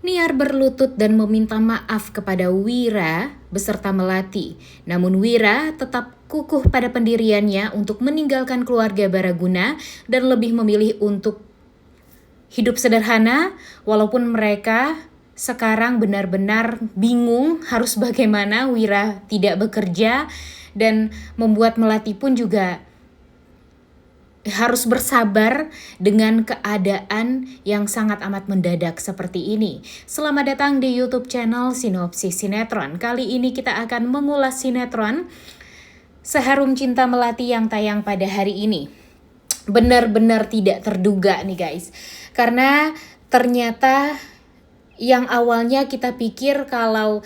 Niar berlutut dan meminta maaf kepada Wira beserta Melati. Namun Wira tetap kukuh pada pendiriannya untuk meninggalkan keluarga Baraguna dan lebih memilih untuk hidup sederhana walaupun mereka sekarang benar-benar bingung harus bagaimana. Wira tidak bekerja dan membuat Melati pun juga harus bersabar dengan keadaan yang sangat amat mendadak seperti ini. Selamat datang di YouTube channel Sinopsis Sinetron. Kali ini kita akan mengulas sinetron Seharum Cinta Melati yang tayang pada hari ini. Benar-benar tidak terduga nih guys. Karena ternyata yang awalnya kita pikir kalau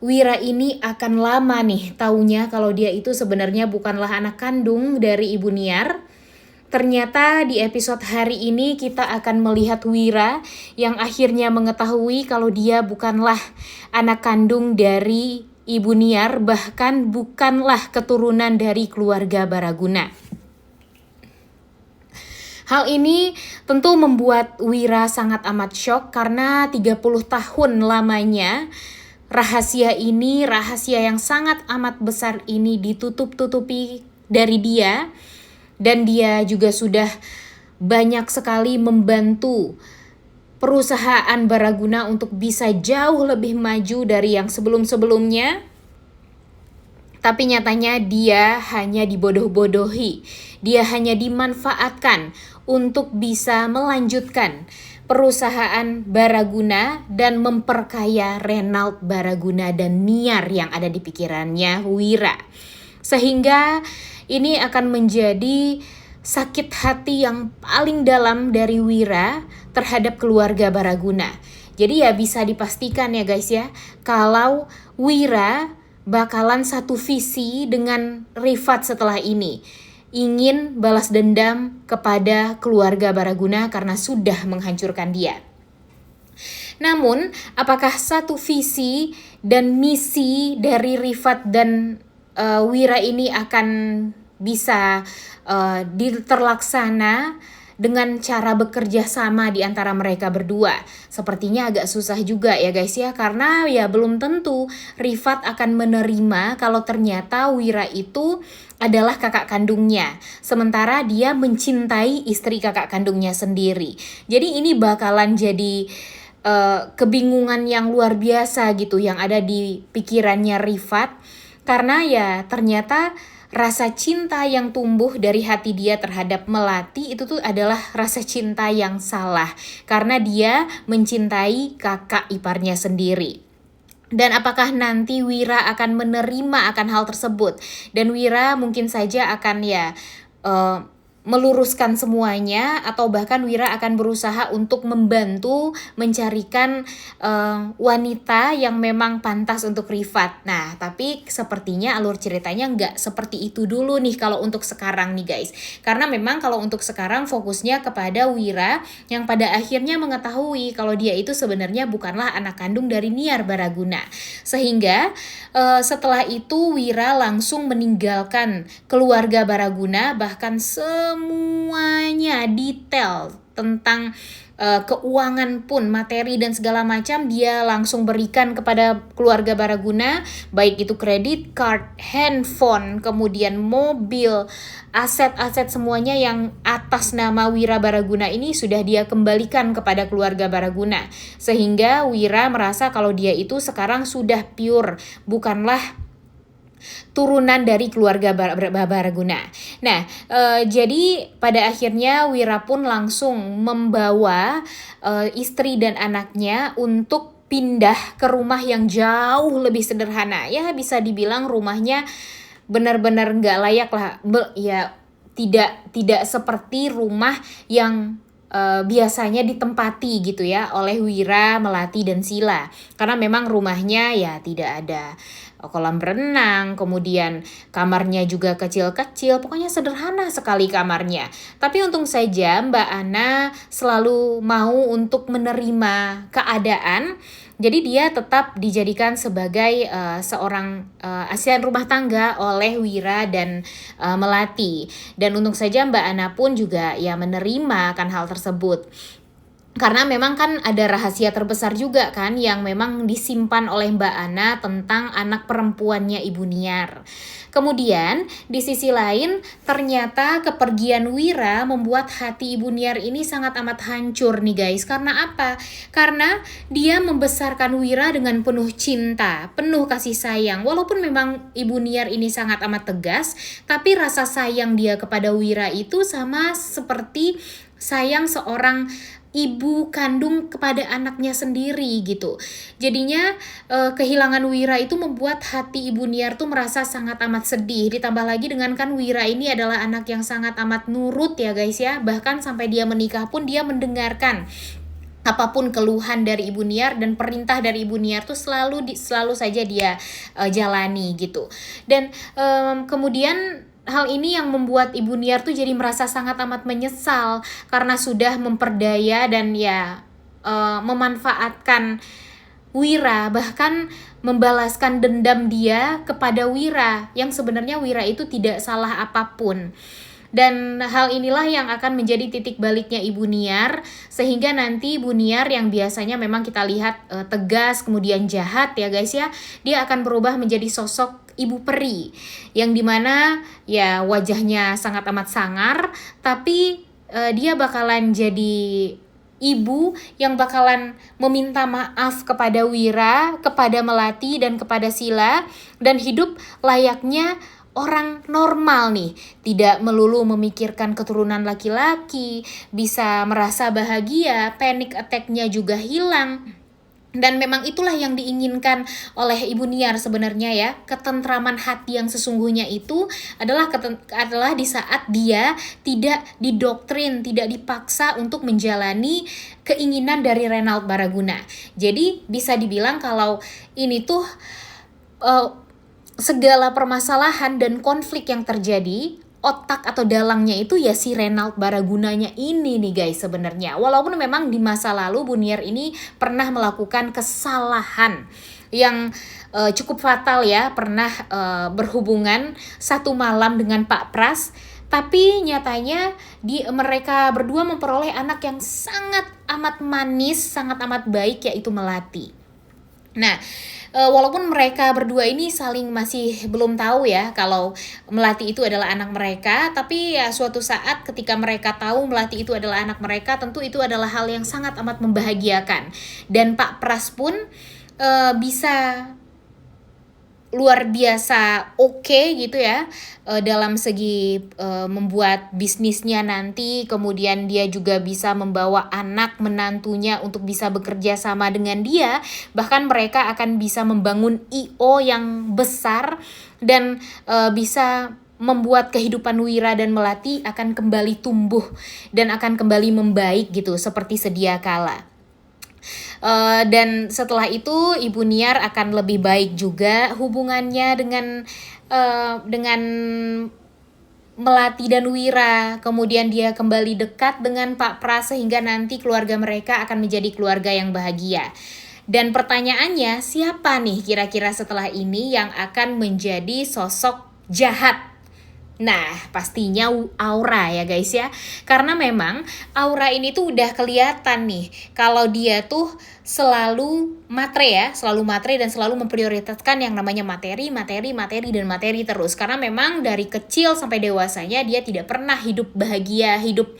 Wira ini akan lama nih taunya kalau dia itu sebenarnya bukanlah anak kandung dari Ibu Niar. Ternyata di episode hari ini kita akan melihat Wira yang akhirnya mengetahui kalau dia bukanlah anak kandung dari Ibu Niar, bahkan bukanlah keturunan dari keluarga Baraguna. Hal ini tentu membuat Wira sangat amat shock karena 30 tahun lamanya rahasia ini, rahasia yang sangat amat besar ini ditutup-tutupi dari dia. Dan dia juga sudah banyak sekali membantu perusahaan Baraguna untuk bisa jauh lebih maju dari yang sebelum-sebelumnya. Tapi nyatanya dia hanya dibodoh-bodohi. Dia hanya dimanfaatkan untuk bisa melanjutkan perusahaan Baraguna dan memperkaya Renault Baraguna dan Niar yang ada di pikirannya Wira. Sehingga ini akan menjadi sakit hati yang paling dalam dari Wira terhadap keluarga Baraguna. Jadi ya bisa dipastikan ya guys ya, kalau Wira bakalan satu visi dengan Rifat setelah ini. Ingin balas dendam kepada keluarga Baraguna karena sudah menghancurkan dia. Namun, apakah satu visi dan misi dari Rifat dan Wira ini akan bisa terlaksana dengan cara bekerja sama di antara mereka berdua? Sepertinya agak susah juga ya guys ya, karena ya belum tentu Rifat akan menerima kalau ternyata Wira itu adalah kakak kandungnya, sementara dia mencintai istri kakak kandungnya sendiri. Jadi ini bakalan jadi kebingungan yang luar biasa gitu yang ada di pikirannya Rifat. Karena ya ternyata rasa cinta yang tumbuh dari hati dia terhadap Melati itu tuh adalah rasa cinta yang salah. Karena dia mencintai kakak iparnya sendiri. Dan apakah nanti Wira akan menerima akan hal tersebut? Dan Wira mungkin saja akan meluruskan semuanya, atau bahkan Wira akan berusaha untuk membantu mencarikan wanita yang memang pantas untuk Rifat. Nah, tapi sepertinya alur ceritanya nggak seperti itu dulu nih kalau untuk sekarang nih guys. Karena memang kalau untuk sekarang fokusnya kepada Wira yang pada akhirnya mengetahui kalau dia itu sebenarnya bukanlah anak kandung dari Niar Baraguna. Sehingga setelah itu Wira langsung meninggalkan keluarga Baraguna, bahkan semuanya detail tentang keuangan pun, materi dan segala macam dia langsung berikan kepada keluarga Baraguna, baik itu kredit card, handphone, kemudian mobil, aset-aset semuanya yang atas nama Wira Baraguna ini sudah dia kembalikan kepada keluarga Baraguna. Sehingga Wira merasa kalau dia itu sekarang sudah pure, bukanlah turunan dari keluarga Baraguna. Nah, jadi pada akhirnya Wira pun langsung membawa istri dan anaknya untuk pindah ke rumah yang jauh lebih sederhana. Ya bisa dibilang rumahnya benar-benar nggak layak lah. Ya tidak seperti rumah yang biasanya ditempati gitu ya oleh Wira, Melati dan Sila. Karena memang rumahnya ya tidak ada kolam renang, kemudian kamarnya juga kecil-kecil, pokoknya sederhana sekali kamarnya. Tapi untung saja Mbak Ana selalu mau untuk menerima keadaan. Jadi dia tetap dijadikan sebagai seorang asisten rumah tangga oleh Wira dan Melati. Dan untung saja Mbak Ana pun juga ya menerima akan hal tersebut. Karena memang kan ada rahasia terbesar juga kan yang memang disimpan oleh Mbak Ana tentang anak perempuannya Ibu Niar. Kemudian di sisi lain ternyata kepergian Wira membuat hati Ibu Niar ini sangat amat hancur nih guys. Karena apa? Karena dia membesarkan Wira dengan penuh cinta, penuh kasih sayang. Walaupun memang Ibu Niar ini sangat amat tegas, tapi rasa sayang dia kepada Wira itu sama seperti sayang seorang ibu kandung kepada anaknya sendiri gitu. Jadinya kehilangan Wira itu membuat hati Ibu Niar tuh merasa sangat amat sedih. Ditambah lagi dengan kan Wira ini adalah anak yang sangat amat nurut ya guys ya. Bahkan sampai dia menikah pun dia mendengarkan apapun keluhan dari Ibu Niar dan perintah dari Ibu Niar tuh selalu saja dia jalani gitu. Dan kemudian hal ini yang membuat Ibu Niar tuh jadi merasa sangat amat menyesal karena sudah memperdaya dan ya memanfaatkan Wira, bahkan membalaskan dendam dia kepada Wira yang sebenarnya Wira itu tidak salah apapun. Dan hal inilah yang akan menjadi titik baliknya Ibu Niar, sehingga nanti Ibu Niar yang biasanya memang kita lihat tegas kemudian jahat ya guys ya, dia akan berubah menjadi sosok Ibu Peri yang dimana ya wajahnya sangat amat sangar, tapi dia bakalan jadi ibu yang bakalan meminta maaf kepada Wira, kepada Melati dan kepada Sila, dan hidup layaknya orang normal nih, tidak melulu memikirkan keturunan laki-laki, bisa merasa bahagia, panic attack-nya juga hilang. Dan memang itulah yang diinginkan oleh Ibu Niar sebenarnya ya. Ketentraman hati yang sesungguhnya itu adalah di saat dia tidak didoktrin, tidak dipaksa untuk menjalani keinginan dari Renaud Baraguna. Jadi bisa dibilang kalau ini tuh segala permasalahan dan konflik yang terjadi, otak atau dalangnya itu ya si Renaud Baragunanya ini nih guys sebenarnya. Walaupun memang di masa lalu Bu Niar ini pernah melakukan kesalahan yang cukup fatal ya, pernah berhubungan satu malam dengan Pak Pras, tapi nyatanya mereka berdua memperoleh anak yang sangat amat manis, sangat amat baik, yaitu Melati. Nah, walaupun mereka berdua ini saling masih belum tahu ya kalau Melati itu adalah anak mereka, tapi ya suatu saat ketika mereka tahu Melati itu adalah anak mereka, tentu itu adalah hal yang sangat amat membahagiakan. Dan Pak Pras pun bisa luar biasa oke gitu ya dalam segi membuat bisnisnya nanti, kemudian dia juga bisa membawa anak menantunya untuk bisa bekerja sama dengan dia, bahkan mereka akan bisa membangun IO yang besar dan bisa membuat kehidupan Wira dan Melati akan kembali tumbuh dan akan kembali membaik gitu seperti sedia kala. Dan setelah itu Ibu Niar akan lebih baik juga hubungannya dengan Melati dan Wira. Kemudian dia kembali dekat dengan Pak Pras sehingga nanti keluarga mereka akan menjadi keluarga yang bahagia. Dan pertanyaannya, siapa nih kira-kira setelah ini yang akan menjadi sosok jahat? Nah, pastinya Aura ya guys ya. Karena memang Aura ini tuh udah kelihatan nih kalau dia tuh selalu matre ya, selalu matre dan selalu memprioritaskan yang namanya materi terus. Karena memang dari kecil sampai dewasanya dia tidak pernah hidup bahagia, hidup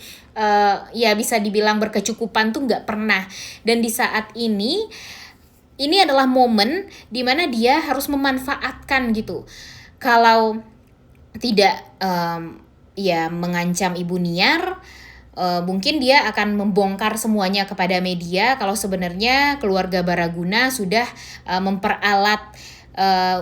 ya bisa dibilang berkecukupan tuh nggak pernah. Dan di saat ini adalah momen dimana dia harus memanfaatkan gitu. Kalau tidak ya mengancam Ibu Niar, mungkin dia akan membongkar semuanya kepada media kalau sebenarnya keluarga Baraguna sudah memperalat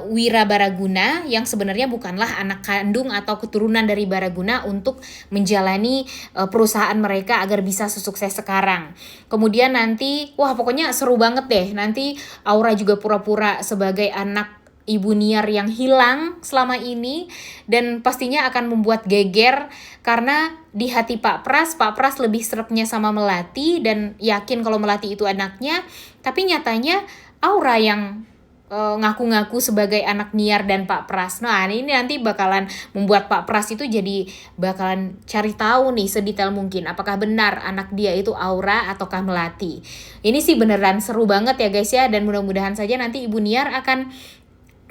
Wira Baraguna yang sebenarnya bukanlah anak kandung atau keturunan dari Baraguna untuk menjalani perusahaan mereka agar bisa sesukses sekarang. Kemudian nanti wah pokoknya seru banget deh, nanti Aura juga pura-pura sebagai anak Ibu Niar yang hilang selama ini dan pastinya akan membuat geger karena di hati Pak Pras lebih srepnya sama Melati dan yakin kalau Melati itu anaknya, tapi nyatanya Aura yang ngaku-ngaku sebagai anak Niar dan Pak Pras. Nah, ini nanti bakalan membuat Pak Pras itu jadi bakalan cari tahu nih sedetail mungkin apakah benar anak dia itu Aura ataukah Melati. Ini sih beneran seru banget ya guys ya, dan mudah-mudahan saja nanti Ibu Niar akan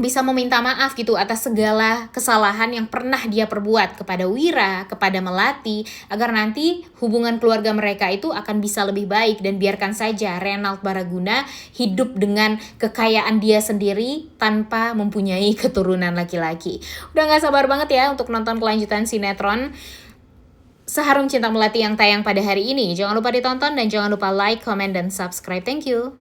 bisa meminta maaf gitu atas segala kesalahan yang pernah dia perbuat kepada Wira, kepada Melati, agar nanti hubungan keluarga mereka itu akan bisa lebih baik, dan biarkan saja Reynald Baraguna hidup dengan kekayaan dia sendiri tanpa mempunyai keturunan laki-laki. Udah gak sabar banget ya untuk nonton kelanjutan sinetron Seharum Cinta Melati yang tayang pada hari ini. Jangan lupa ditonton dan jangan lupa like, comment, dan subscribe. Thank you.